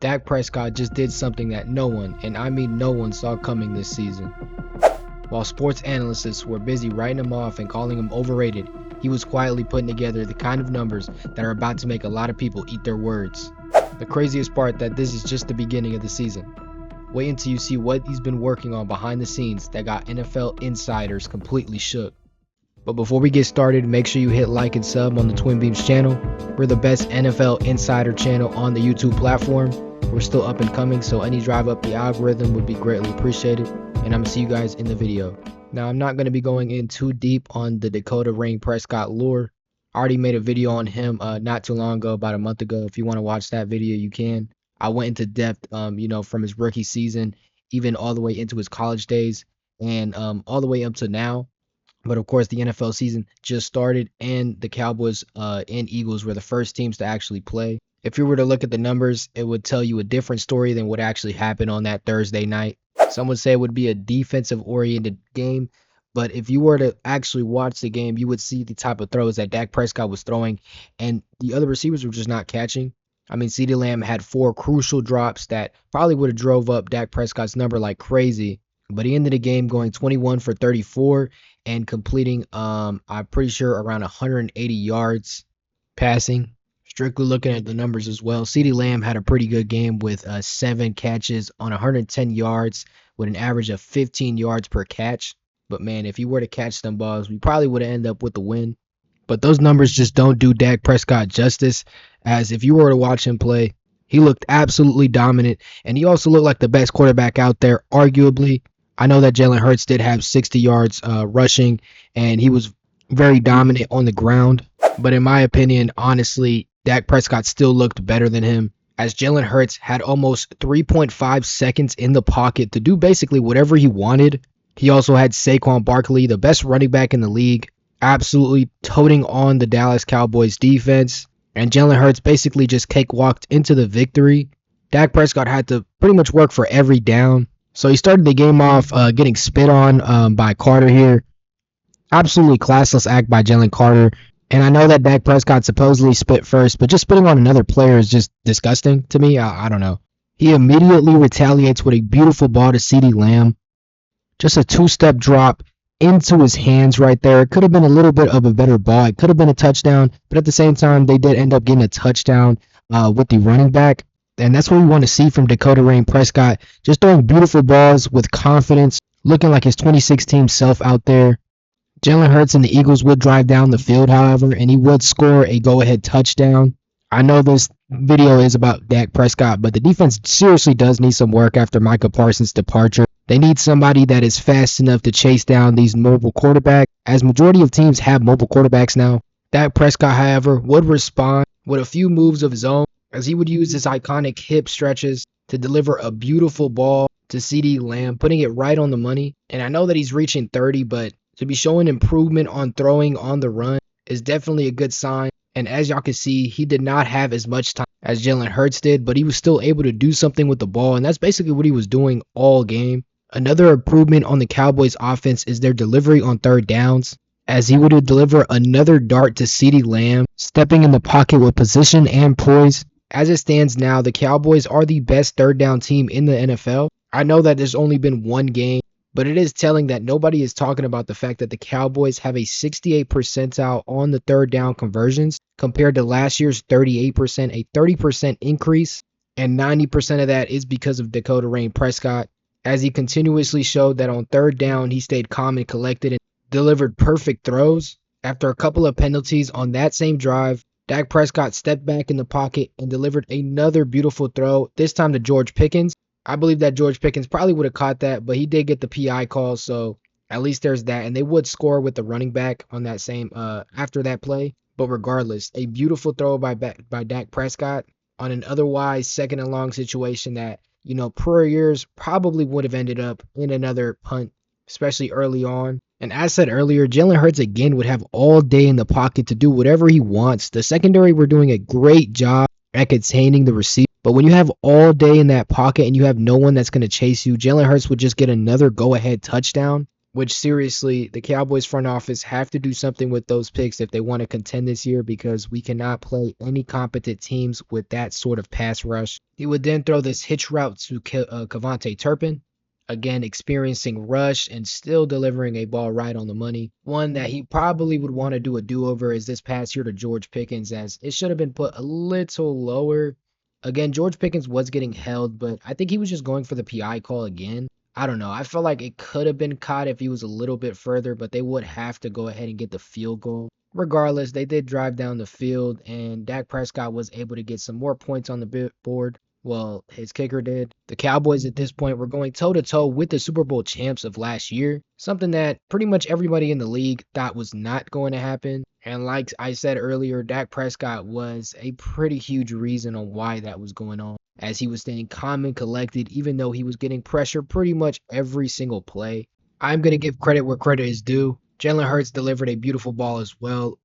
Dak Prescott just did something that no one, and I mean no one, saw coming this season. While sports analysts were busy writing him off and calling him overrated, he was quietly putting together the kind of numbers that are about to make a lot of people eat their words. The craziest part that this is just the beginning of the season. Wait until you see what he's been working on behind the scenes that got NFL insiders completely shook. But before we get started, make sure you hit like and sub on the Twin Beams channel. We're the best NFL insider channel on the YouTube platform. We're still up and coming, so any drive up the algorithm would be greatly appreciated. And I'm going to see you guys in the video. Now, I'm not going to be going in too deep on the Dakota Rain Prescott lore. I already made a video on him not too long ago, about a month ago. If you want to watch that video, you can. I went into depth, from his rookie season, even all the way into his college days, and all the way up to now. But of course, the NFL season just started, and the Cowboys and Eagles were the first teams to actually play. If you were to look at the numbers, it would tell you a different story than what actually happened on that Thursday night. Some would say it would be a defensive-oriented game, but if you were to actually watch the game, you would see the type of throws that Dak Prescott was throwing, and the other receivers were just not catching. I mean, CeeDee Lamb had 4 crucial drops that probably would have drove up Dak Prescott's number like crazy, but he ended the game going 21 for 34 and completing, I'm pretty sure, around 180 yards passing. Strictly looking at the numbers as well, CeeDee Lamb had a pretty good game with 7 catches on 110 yards with an average of 15 yards per catch. But man, if you were to catch them balls, we probably would have ended up with the win. But those numbers just don't do Dak Prescott justice, as if you were to watch him play, he looked absolutely dominant, and he also looked like the best quarterback out there, arguably. I know that Jalen Hurts did have 60 yards rushing, and he was very dominant on the ground. But in my opinion, honestly, Dak Prescott still looked better than him, as Jalen Hurts had almost 3.5 seconds in the pocket to do basically whatever he wanted. He also had Saquon Barkley, the best running back in the league, absolutely toting on the Dallas Cowboys defense, and Jalen Hurts basically just cakewalked into the victory. Dak Prescott had to pretty much work for every down. So he started the game off getting spit on by Carter here. Absolutely classless act by Jalen Carter. And I know that Dak Prescott supposedly spit first, but just spitting on another player is just disgusting to me. I don't know. He immediately retaliates with a beautiful ball to CeeDee Lamb. Just a 2-step drop into his hands right there. It could have been a little bit of a better ball. It could have been a touchdown, but at the same time, they did end up getting a touchdown with the running back. And that's what we want to see from Dakota Rain Prescott. Just throwing beautiful balls with confidence, looking like his 2016 self out there. Jalen Hurts and the Eagles would drive down the field, however, and he would score a go-ahead touchdown. I know this video is about Dak Prescott, but the defense seriously does need some work after Micah Parsons' departure. They need somebody that is fast enough to chase down these mobile quarterbacks, as majority of teams have mobile quarterbacks now. Dak Prescott, however, would respond with a few moves of his own, as he would use his iconic hip stretches to deliver a beautiful ball to CeeDee Lamb, putting it right on the money. And I know that he's reaching 30, but to be showing improvement on throwing on the run is definitely a good sign. And as y'all can see, he did not have as much time as Jalen Hurts did, but he was still able to do something with the ball, and that's basically what he was doing all game. Another improvement on the Cowboys offense is their delivery on third downs, as he would deliver another dart to CeeDee Lamb, stepping in the pocket with position and poise. As it stands now, the Cowboys are the best third down team in the NFL. I know that there's only been one game, but it is telling that nobody is talking about the fact that the Cowboys have a 68th percentile on the third down conversions compared to last year's 38%, a 30% increase, and 90% of that is because of Dakota Rain Prescott, as he continuously showed that on third down he stayed calm and collected and delivered perfect throws. After a couple of penalties on that same drive, Dak Prescott stepped back in the pocket and delivered another beautiful throw, this time to George Pickens. I believe that George Pickens probably would have caught that, but he did get the PI call, so at least there's that. And they would score with the running back on that same after that play. But regardless, a beautiful throw by Dak Prescott on an otherwise second and long situation that, prior years probably would have ended up in another punt, especially early on. And as said earlier, Jalen Hurts again would have all day in the pocket to do whatever he wants. The secondary were doing a great job at containing the receiver. But when you have all day in that pocket and you have no one that's going to chase you, Jalen Hurts would just get another go-ahead touchdown. which seriously, the Cowboys front office have to do something with those picks if they want to contend this year because we cannot play any competent teams with that sort of pass rush. He would then throw this hitch route to Cavante Turpin, again experiencing rush and still delivering a ball right on the money. One that he probably would want to do a do-over is this pass here to George Pickens, as it should have been put a little lower. Again, George Pickens was getting held, but I think he was just going for the PI call again. I don't know. I feel like it could have been caught if he was a little bit further, but they would have to go ahead and get the field goal. Regardless, they did drive down the field, and Dak Prescott was able to get some more points on the board. Well, his kicker did. The Cowboys at this point were going toe-to-toe with the Super Bowl champs of last year, something that pretty much everybody in the league thought was not going to happen. And like I said earlier, Dak Prescott was a pretty huge reason on why that was going on, as he was staying calm and collected even though he was getting pressure pretty much every single play. I'm going to give credit where credit is due. Jalen Hurts delivered a beautiful ball as well.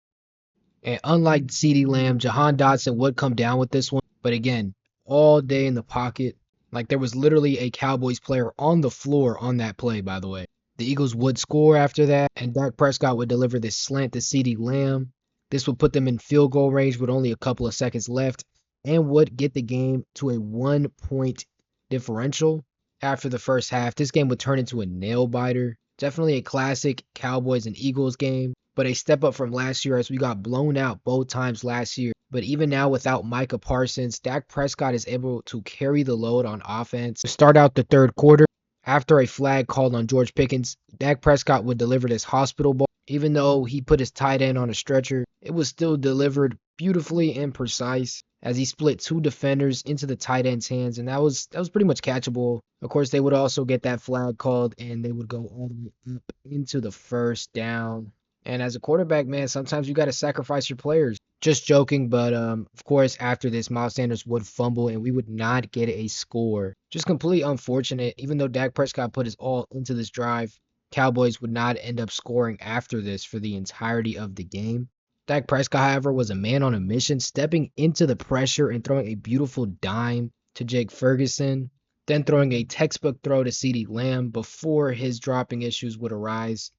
And unlike CeeDee Lamb, Jahan Dotson would come down with this one. But again, all day in the pocket. Like there was literally a Cowboys player on the floor on that play, by the way. The Eagles would score after that, and Dak Prescott would deliver this slant to CeeDee Lamb. This would put them in field goal range with only a couple of seconds left and would get the game to a 1-point differential after the first half. This game would turn into a nail-biter. Definitely a classic Cowboys and Eagles game, but a step up from last year as we got blown out both times last year. But even now without Micah Parsons, Dak Prescott is able to carry the load on offense. To start out the third quarter, after a flag called on George Pickens, Dak Prescott would deliver this hospital ball. Even though he put his tight end on a stretcher, it was still delivered beautifully and precise as he split two defenders into the tight end's hands, and that was pretty much catchable. Of course, they would also get that flag called, and they would go all the way up into the first down. And as a quarterback, man, sometimes you got to sacrifice your players. Just joking, but of course, after this, Miles Sanders would fumble, and we would not get a score. Just completely unfortunate. Even though Dak Prescott put his all into this drive, Cowboys would not end up scoring after this for the entirety of the game. Dak Prescott, however, was a man on a mission, stepping into the pressure and throwing a beautiful dime to Jake Ferguson, then throwing a textbook throw to CeeDee Lamb before his dropping issues would arise.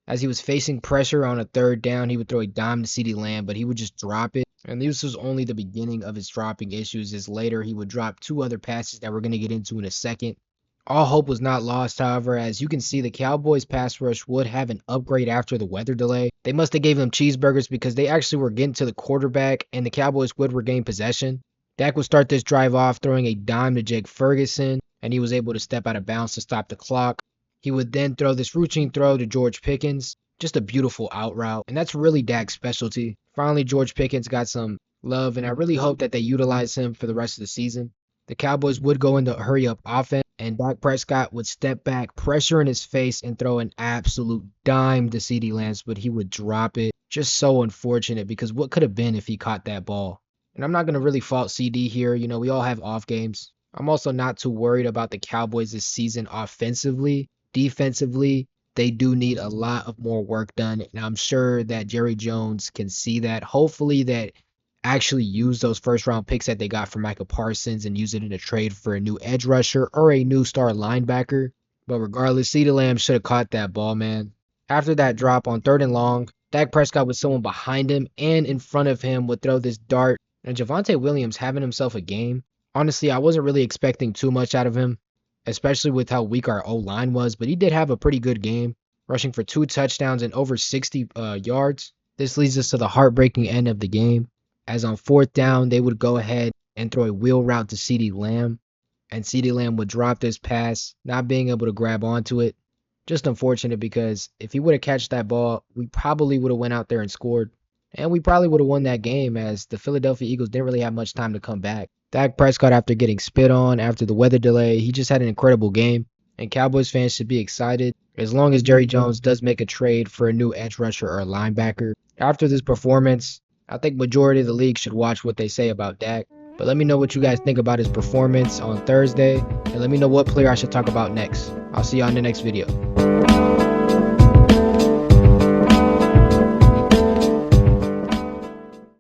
As he was facing pressure on a third down, he would throw a dime to CeeDee Lamb, but he would just drop it. And this was only the beginning of his dropping issues, as later he would drop two other passes that we're going to get into in a second. All hope was not lost, however, as you can see the Cowboys pass rush would have an upgrade after the weather delay. They must have gave them cheeseburgers because they actually were getting to the quarterback and the Cowboys would regain possession. Dak would start this drive off throwing a dime to Jake Ferguson, and he was able to step out of bounds to stop the clock. He would then throw this routine throw to George Pickens, just a beautiful out route, and that's really Dak's specialty. Finally, George Pickens got some love, and I really hope that they utilize him for the rest of the season. The Cowboys would go into hurry-up offense, and Dak Prescott would step back, pressure in his face, and throw an absolute dime to CeeDee Lamb, but he would drop it. Just so unfortunate, because what could have been if he caught that ball? And I'm not going to really fault CD here. You know, we all have off games. I'm also not too worried about the Cowboys this season offensively. Defensively, they do need a lot of more work done, and I'm sure that Jerry Jones can see that. Hopefully that actually use those first-round picks that they got from Micah Parsons and use it in a trade for a new edge rusher or a new star linebacker. But regardless, CeeDee Lamb should have caught that ball, man. After that drop on 3rd and long, Dak Prescott with someone behind him and in front of him would throw this dart, and Javonte Williams having himself a game. Honestly, I wasn't really expecting too much out of him, especially with how weak our O-line was, but he did have a pretty good game, rushing for 2 touchdowns and over 60 yards. This leads us to the heartbreaking end of the game, as on 4th down, they would go ahead and throw a wheel route to CeeDee Lamb, and CeeDee Lamb would drop this pass, not being able to grab onto it. Just unfortunate, because if he would have catched that ball, we probably would have went out there and scored, and we probably would have won that game, as the Philadelphia Eagles didn't really have much time to come back. Dak Prescott, after getting spit on after the weather delay, he just had an incredible game, and Cowboys fans should be excited as long as Jerry Jones does make a trade for a new edge rusher or a linebacker. After this performance, I think majority of the league should watch what they say about Dak. But let me know what you guys think about his performance on Thursday, and let me know what player I should talk about next. I'll see you on the next video.